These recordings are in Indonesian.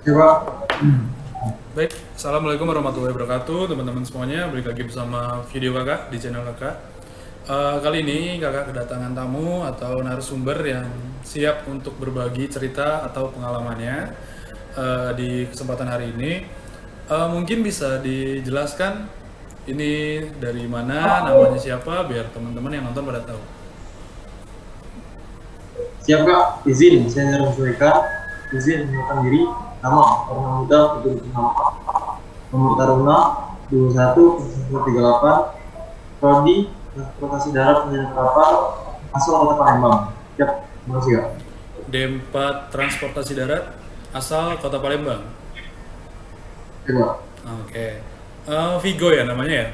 Ya, Pak. Baik, Assalamualaikum warahmatullahi wabarakatuh teman-teman semuanya. Balik lagi bersama video kakak di channel kakak. Kali ini kakak kedatangan tamu atau narasumber yang siap untuk berbagi cerita atau pengalamannya di kesempatan hari ini. Mungkin bisa dijelaskan ini dari mana, namanya siapa, biar teman-teman yang nonton pada tahu. Siap, Kak. Izin, saya menyesuaikan. Izin mengenalkan diri. Nama, orang muda, untuk nama. Nomor Taruna, 21 38. Prodi, Transportasi Darat dan Kapal, asal Kota Palembang. Siap, terima kasih, Kak. D4 Transportasi Darat, asal Kota Palembang. Coba. Oke. Vigo ya namanya ya?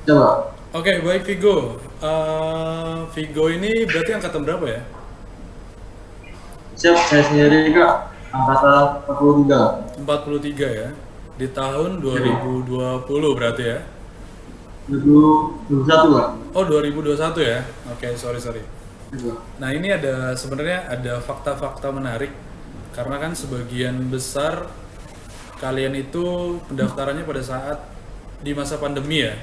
Coba. Oke, baik Vigo. Vigo ini berarti angkatan berapa ya? Siap, saya sendiri, Kak. Angkatan 43. 43 ya. Di tahun 2020 berarti ya? 2021, Kak. Oh, 2021 ya. Oke, sorry. Coba. Nah, ini sebenarnya ada fakta-fakta menarik karena kan sebagian besar kalian itu pendaftarannya pada saat di masa pandemi ya.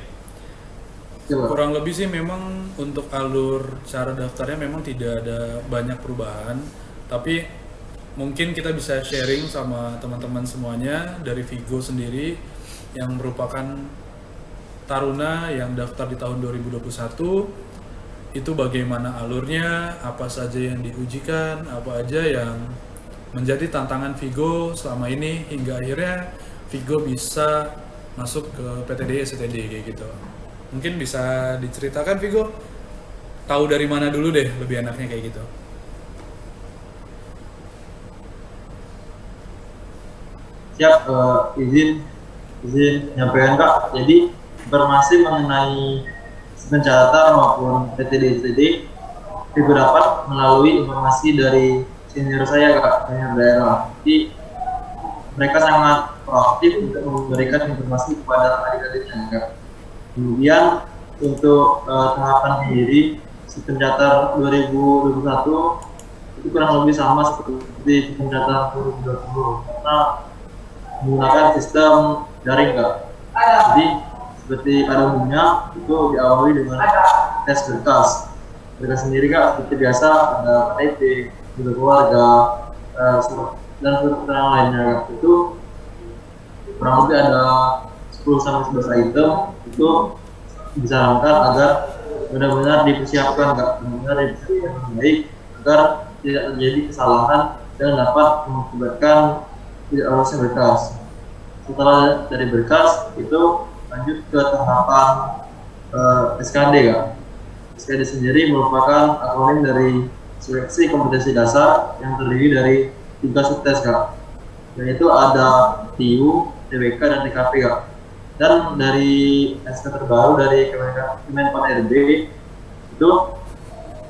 Coba. Kurang lebih sih memang untuk alur cara daftarnya memang tidak ada banyak perubahan, tapi mungkin kita bisa sharing sama teman-teman semuanya dari Vigo sendiri yang merupakan taruna yang daftar di tahun 2021, itu bagaimana alurnya, apa saja yang diujikan, apa aja yang menjadi tantangan Vigo selama ini hingga akhirnya Vigo bisa masuk ke PTDI STD kayak gitu. Mungkin bisa diceritakan Vigo, tahu dari mana dulu deh, lebih enaknya kayak gitu. Siap, izin menyampaikan, Kak. Jadi informasi mengenai pencatatan maupun PTD-STD itu dapat melalui informasi dari senior saya, Kak, senior daerah. Jadi mereka sangat proaktif untuk memberikan informasi kepada adik-adiknya, Kak. Kemudian untuk tahapan sendiri si pencatat 2021 itu kurang lebih sama seperti pencatat 2020 karena menggunakan sistem daring, Kak. Jadi seperti pada umumnya itu diawali dengan tes berkas. Berkas sendiri, Kak, seperti biasa ada KTP, juga keluarga, dan surat keterangan lainnya, Kak. Itu kurang lebih ada 10 sampai 11 item itu disarankan agar benar-benar dipersiapkan, Kak, benar-benar dipersiapkan dengan baik agar tidak terjadi kesalahan dan dapat mengakibatkan tidak lolosnya berkas. Setelah dari berkas itu lanjut ke tahapan SKD, Kak. SKD sendiri merupakan akronim dari seleksi kompetensi dasar yang terdiri dari 3 subtes, Kak. Yaitu ada TIU, TWK, dan TKP, Kak. Dan dari SK terbaru dari Kemenpan RB itu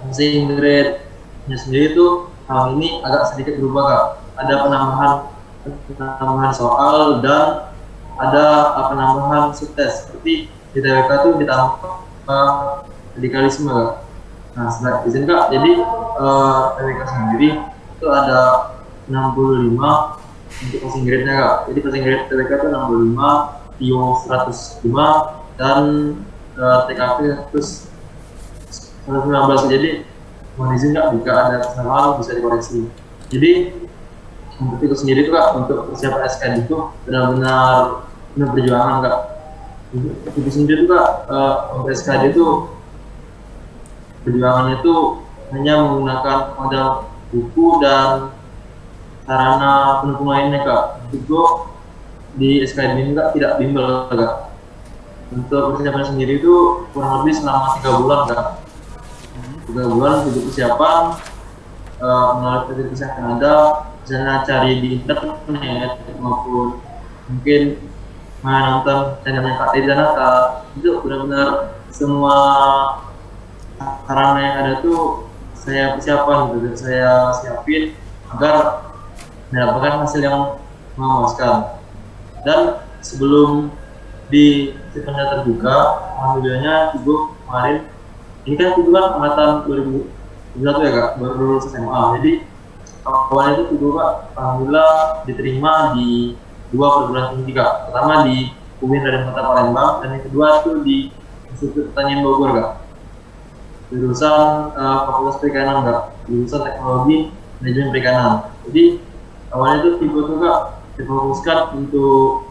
passing grade-nya sendiri itu tahun ini agak sedikit berubah, Kak. Ada penambahan soal dan ada penambahan subtes seperti di TWK itu ditambah radikalisme, Kak. Nah, setelah izin, Kak, jadi TWK sendiri itu ada 65 untuk passing grade-nya, Kak. Jadi passing grade TWK itu 65, TIO 105, dan TKP terus 119. Jadi mohon izin, Kak, jika ada kesalahan bisa dikoreksi. Jadi untuk itu sendiri tuh, Kak, untuk persiapan SKD itu benar-benar perjuangan, Kak. Untuk itu sendiri tuh, Kak, untuk SKD itu perjuangannya itu hanya menggunakan modal buku dan sarana pendukung lainnya, Kak. Itu di SKD ini, Kak, tidak bimbel, Kak. Untuk persiapan sendiri itu kurang lebih selama 3 bulan, Kak. 3 bulan untuk persiapan melalui aktivitas yang ada, misalnya cari di internet maupun mungkin nonton channelnya Kak Edi Danata. Itu benar-benar semua sarana yang ada tuh saya persiapan gitu, saya siapin agar mendapatkan hasil yang memuaskan. Dan sebelum di eventnya terbuka, alhamdulillahnya Ibu kemarin ini kan itu kan angkatan 2021 ya, Kak, baru lulus SMA. Jadi awalnya itu juga alhamdulillah diterima di 2 perguruan tinggi Kak. Pertama di UIN Raden Kota Palembang, dan yang kedua itu di Institut Pertanian Bogor Kak. Jurusan Fakultas Perikanan Kak, jurusan Teknologi Manajemen Perikanan. Jadi awalnya itu tipe itu Kak difokuskan untuk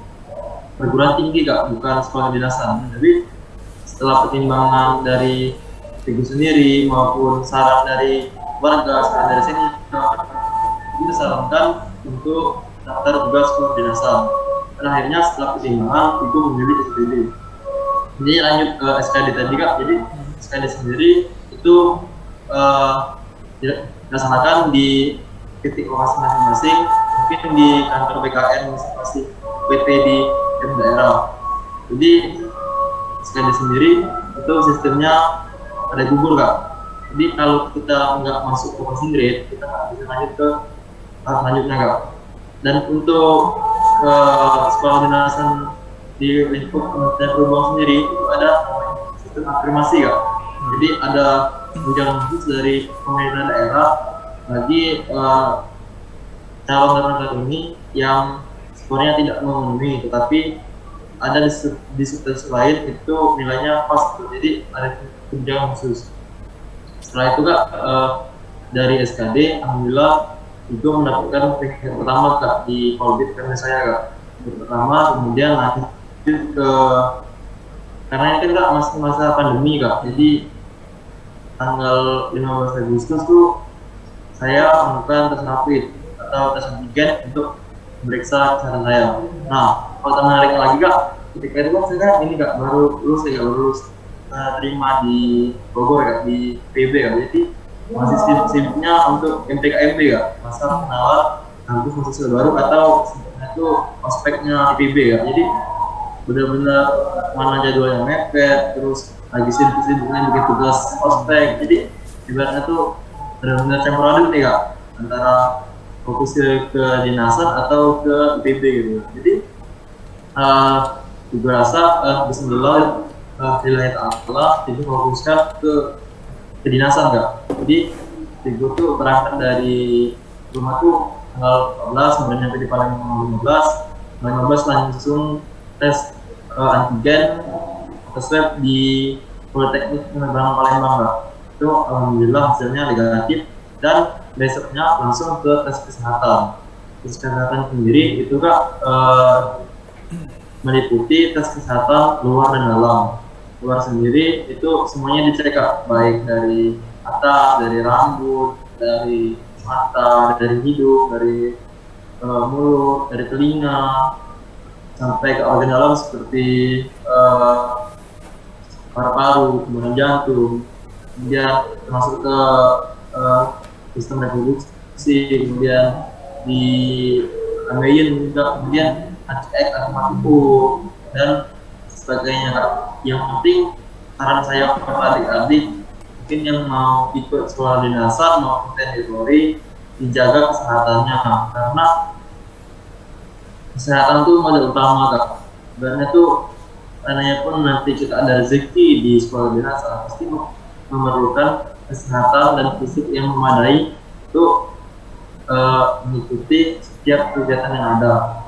perguruan tinggi Kak, bukan sekolah kedinasan. Tapi setelah pertimbangan dari Figo sendiri maupun saran dari warga, saran dari sini, disarankan untuk daftar juga sekolah kedinasan. Dan akhirnya setelah pertimbangan Figo memilih SPB. Jadi lanjut ke SKD tadi Kak. Jadi SKD sendiri itu dilaksanakan di titik lokasi masing-masing, mungkin di kantor BKN masing-masing, PT di daerah. Jadi SKD sendiri itu sistemnya ada gugur Kak. Jadi kalau kita nggak masuk ke passing grade, kita nggak bisa lanjut ke tahap selanjutnya Kak. Dan untuk sekolah kedinasan di lingkup Kementerian Perhubungan sendiri itu ada sistem afirmasi Kak. Jadi ada tunjangan khusus dari pemerintah daerah bagi calon taruna ini yang skornya tidak memenuhi, tetapi ada di situs lain itu nilainya pas, jadi ada tunjangan khusus. Setelah itu Kak, dari SKD alhamdulillah itu mendapatkan peringkat pertama Kak di Polbit karena saya Kak pertama, kemudian lanjut ke, karena ini kan Kak masih masa pandemi Kak, jadi tanggal 15 Agustus tuh saya melakukan tes rapid atau tes antigen untuk memeriksa kesehatan saya. Nah, kalau menariknya lagi Kak, ketika itu kan saya ini Kak baru lulus terima di Bogor Kak, di PB Kak. Jadi masih sibuknya untuk MPKMB Kak, masa pengenalan kampus mahasiswa baru atau sebenarnya itu ospeknya IPB Kak. Jadi benar-benar mana jadwalnya mepet, terus lagi sibuk-sibuknya bikin tugas ospek. Jadi ibaratnya tuh benar-benar campur aduk nih Kak, antara fokus ke dinasan atau ke IPB gitu. Jadi juga rasa bismillah lillahi ta'ala itu fokuskan ke kedinasan Kak. Jadi Figo tuh berangkat dari rumah tuh tanggal 14, kemudian nyampe di Palembang 15 langsung tes antigen atau swab di Politeknik Penerbangan Palembang Kak. Itu alhamdulillah hasilnya negatif, dan besoknya langsung ke tes kesehatan. Tes kesehatan sendiri itu Kak meliputi tes kesehatan luar dan dalam. Luar sendiri itu semuanya dicek Kak, baik dari mata, dari rambut, dari mata, dari hidung, dari mulut, dari telinga, sampai ke organ dalam seperti paru-paru, kemudian jantung, kemudian termasuk ke sistem reproduksi, kemudian di amein juga, kemudian atmatiku dan sebagainya Kak. Yang penting saran saya kepada adik-adik mungkin yang mau ikut sekolah dinasan maupun TNI Polri, dijaga kesehatannya, karena kesehatan itu modal utama Kak. Sebenarnya tuh karena pun nanti kita ada rezeki di sekolah dinasan pasti memerlukan kesehatan dan fisik yang memadai untuk mengikuti setiap kegiatan yang ada.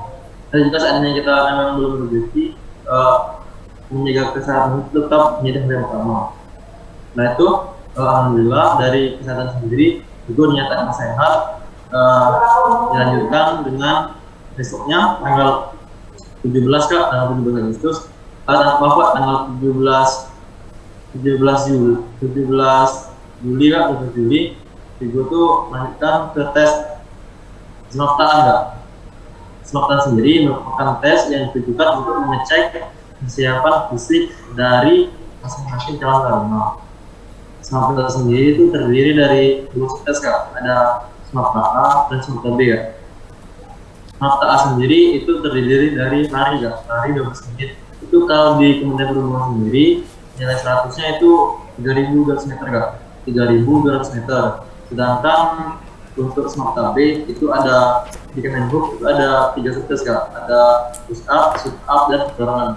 Dan jika seandainya kita memang belum rezeki, menjaga kesehatan itu tetap menjadi hal yang utama. Nah itu alhamdulillah dari kesehatan sendiri juga dinyatakan sehat. Dilanjutkan dengan besoknya tanggal 17 Kak, tanggal 17 Agustus, tanggal 17 Juli Kak, 17 Juli Figo tuh melanjutkan ke tes senoktaan Kak. Senoktaan sendiri merupakan tes yang ditujukan untuk mengecek kesiapan fisik dari masing-masing calon taruna. Senoktaan sendiri itu terdiri dari 2 tes Kak, ada senokta A dan senokta B Kak. Senokta A sendiri itu terdiri dari lari Kak, lari 12 menit. Itu kalau di Kementerian Perhubungan sendiri nilai 100-nya itu 3.200 meter Kak, 3.200 meter. Sedangkan untuk senokta B itu ada di Kemenhub itu ada 3 subtes Kak, ada push up, sit up, dan dorongan.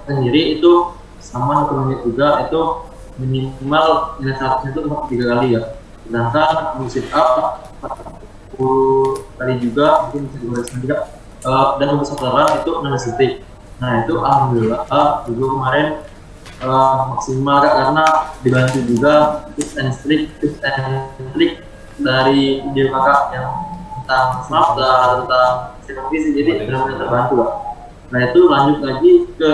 Sendiri itu sama 1 menit juga, itu minimal nilai 100 itu 43 kali ya. Sedangkan untuk sit up 40 kali juga, mungkin bisa dikoreksi juga. Dan untuk sasaran itu 16 detik. Nah itu alhamdulillah juga kemarin maksimal Kak, karena dibantu juga tips and trick dari video kakak yang tentang snapshot, tentang psikofisi, jadi benar-benar terbantu Kak. Nah itu lanjut lagi ke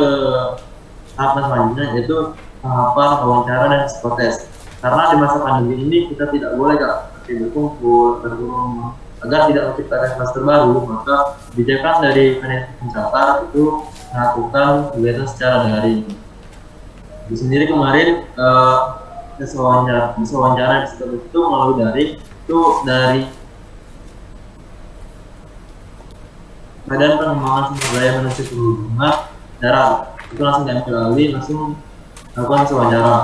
tahapan selanjutnya, yaitu tahapan wawancara dan psikotes. Karena di masa pandemi ini kita tidak boleh Kak berkumpul, berkerumun, agar tidak menciptakan kluster baru, maka kebijakan dari manajemen pencatat itu melakukan kegiatan secara daring. Di sendiri kemarin tes wawancara di psikotes itu melalui daring itu dari Badan Pengembangan Sumber Daya Manusia Perhubungan Darat, itu langsung diambil alih, langsung melakukan tes wawancara.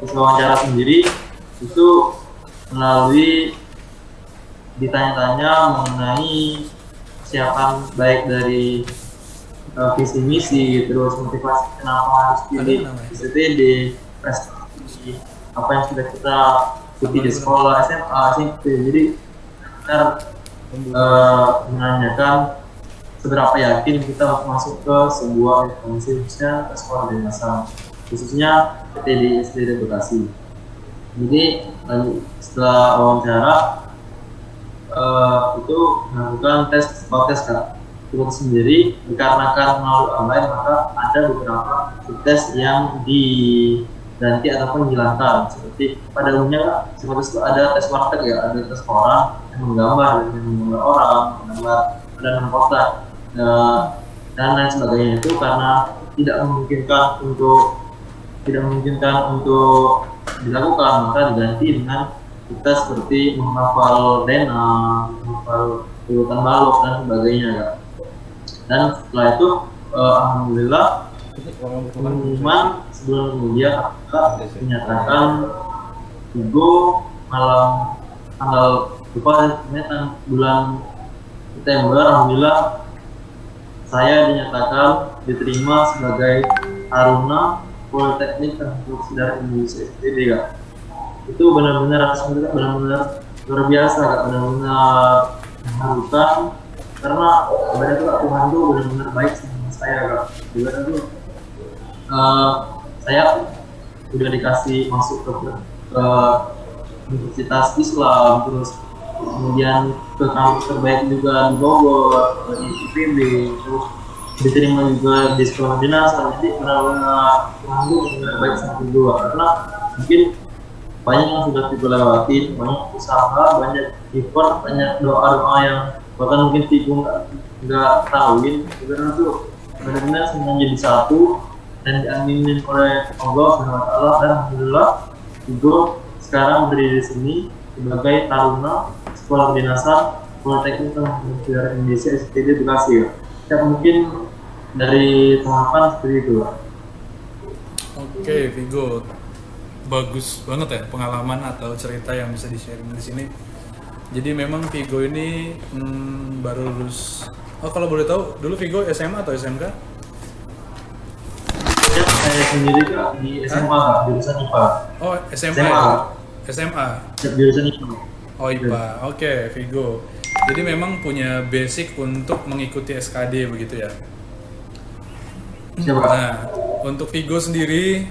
Tes wawancara sendiri itu melalui ditanya-tanya mengenai persiapan baik dari visi misi, terus motivasi kenapa harus pilih ICTD, prestasi apa yang sudah kita ikuti di sekolah, SMA, SMP. Jadi benar menanyakan seberapa yakin kita masuk ke sebuah institusi, khususnya ke sekolah dinasan, khususnya PTD ICTD Bekasi. Jadi setelah wawancara itu melakukan tes psikotes Kak. Untuk sendiri dikarenakan melalui online, maka ada beberapa tes yang diganti ataupun dihilangkan. Seperti pada umumnya psikotes itu ada tes praktek ya, ada tes orang yang menggambar orang, menggambar dan kota dan lain sebagainya. Itu karena tidak memungkinkan untuk dilakukan, maka diganti dengan tes seperti menghafal dena, menghafal urutan balok dan sebagainya Kak. Dan setelah itu alhamdulillah pengumuman sebulan kemudian kita menyatakan Vigo malam tanggal bulan September, alhamdulillah saya dinyatakan diterima sebagai Taruna Politeknik Teknologi Sedar Indonesia STD Kak. Itu benar-benar luar biasa Kak, benar-benar mengharukan, karena sebenarnya tuh Tuhan tuh benar-benar baik sama saya Kak. Juga tuh saya udah dikasih masuk ke Universitas Islam, terus kemudian ke kampus terbaik juga di Bogor, di IPB, terus diterima juga di sekolah dinasan. Jadi benar-benar Tuhan tuh benar baik sama gue, karena mungkin banyak yang sudah kita lewatin, banyak usaha, banyak effort, banyak doa-doa yang bahkan mungkin Vigo nggak tahuin. Sebenarnya tuh benar-benar semuanya jadi satu dan diaminin oleh Allah SWT, dan alhamdulillah Vigo sekarang berdiri di sini sebagai Taruna Sekolah Kedinasan Politeknik Teknologi Indonesia STD Bekasi ya. Ya mungkin dari tahapan seperti itu Pak. Oke Vigo, bagus banget ya pengalaman atau cerita yang bisa di-sharing di sini. Jadi memang Vigo ini baru lulus. Oh kalau boleh tahu, dulu Vigo SMA atau SMK? Ya, saya sendiri Kak di SMA Kak, jurusan IPA. Oh SMA. SMA. Jurusan IPA. Oh IPA. Oke, Vigo. Jadi memang punya basic untuk mengikuti SKD begitu ya. Siapa Kak? Nah, untuk Vigo sendiri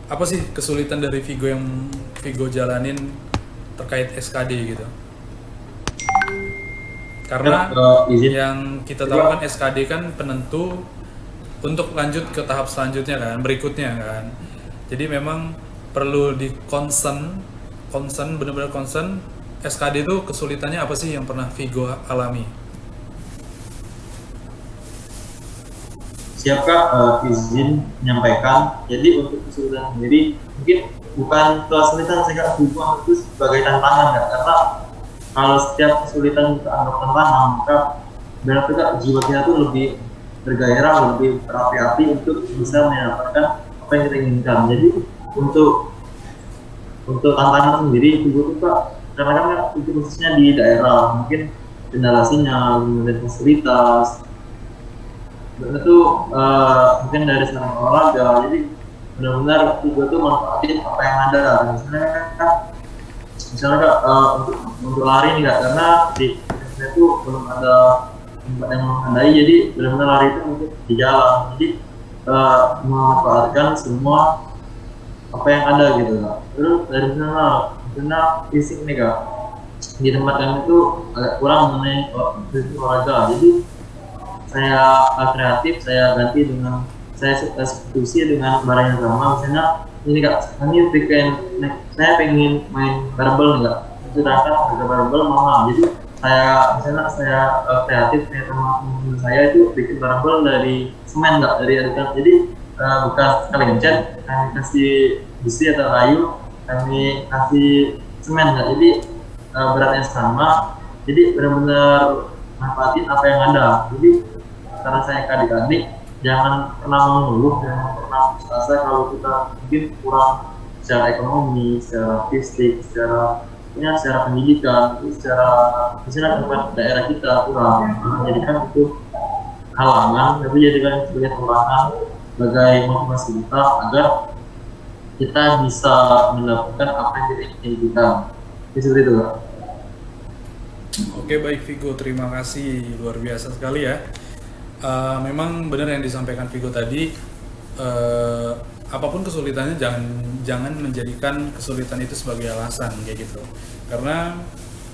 apa sih kesulitan dari Vigo yang Vigo jalanin terkait SKD gitu? Karena yang kita tahu kan SKD kan penentu untuk lanjut ke tahap selanjutnya kan, berikutnya kan. Jadi memang perlu di concern benar-benar concern. SKD itu kesulitannya apa sih yang pernah Vigo alami? Siap Kak, izin menyampaikan. Jadi untuk kesulitan sendiri mungkin bukan kesulitan saya Kak, Vigo itu sebagai tantangan Kak. Karena kalau setiap kesulitan kita anggap tantangan, maka berarti Kak jiwa kita tuh lebih bergairah, lebih berapi-api untuk bisa mendapatkan apa yang kita inginkan. Jadi untuk tantangan sendiri Vigo itu Kak, karena kan itu khususnya di daerah, mungkin kendala sinyal, kemudian fasilitas, dan itu mungkin dari senang olahraga. Jadi benar-benar Vigo tuh manfaatin apa yang ada. Misalnya kan misalnya kak untuk lari nih kak, karena di Indonesia itu belum ada tempat yang memadai, jadi benar-benar lari itu untuk di jalan, jadi memanfaatkan semua apa yang ada gitu kak. Terus dari sana fisik nih kak, di tempat kami itu agak kurang mengenai olahraga, jadi saya kreatif, saya ganti dengan saya substitusi dengan barang yang sama. Misalnya ini kak, saya pengen main barbel nih kak, sedangkan harga barbel mahal, jadi saya kreatif, kayak teman saya itu bikin barbel dari semen kak, dari adukan, jadi bukan kali ngecat, kami kasih besi atau kayu, kami kasih semen kak, jadi beratnya sama, jadi benar-benar manfaatin apa yang ada. Jadi karena saya adik-adik, jangan pernah mengeluh, jangan pernah merasa kalau kita mungkin kurang secara ekonomi, secara fisik, secara pendidikan, secara misalnya tempat daerah kita kurang. Jadikan itu halangan, tapi jadikan sebagai halangan, sebagai motivasi kita agar kita bisa mendapatkan apa yang kita inginkan. Seperti itu kak. Oke, baik Vigo, terima kasih, luar biasa sekali ya. Memang benar yang disampaikan Vigo tadi, apapun kesulitannya jangan menjadikan kesulitan itu sebagai alasan kayak gitu, karena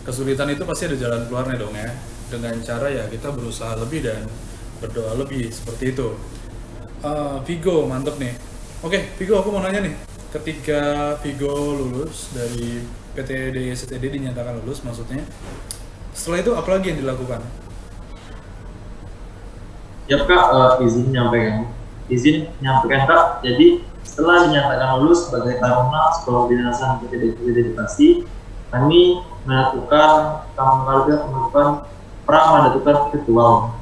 kesulitan itu pasti ada jalan keluarnya dong ya, dengan cara ya kita berusaha lebih dan berdoa lebih, seperti itu. Vigo mantep nih. Oke Vigo, aku mau nanya nih, ketika Vigo lulus dari PTD STD, dinyatakan lulus maksudnya, setelah itu apa lagi yang dilakukan? Ya kak, izin nyampaikan kak. Jadi setelah dinyatakan lulus sebagai taruna sekolah kedinasan PTD Bekasi, kami melakukan pra mendaftar virtual.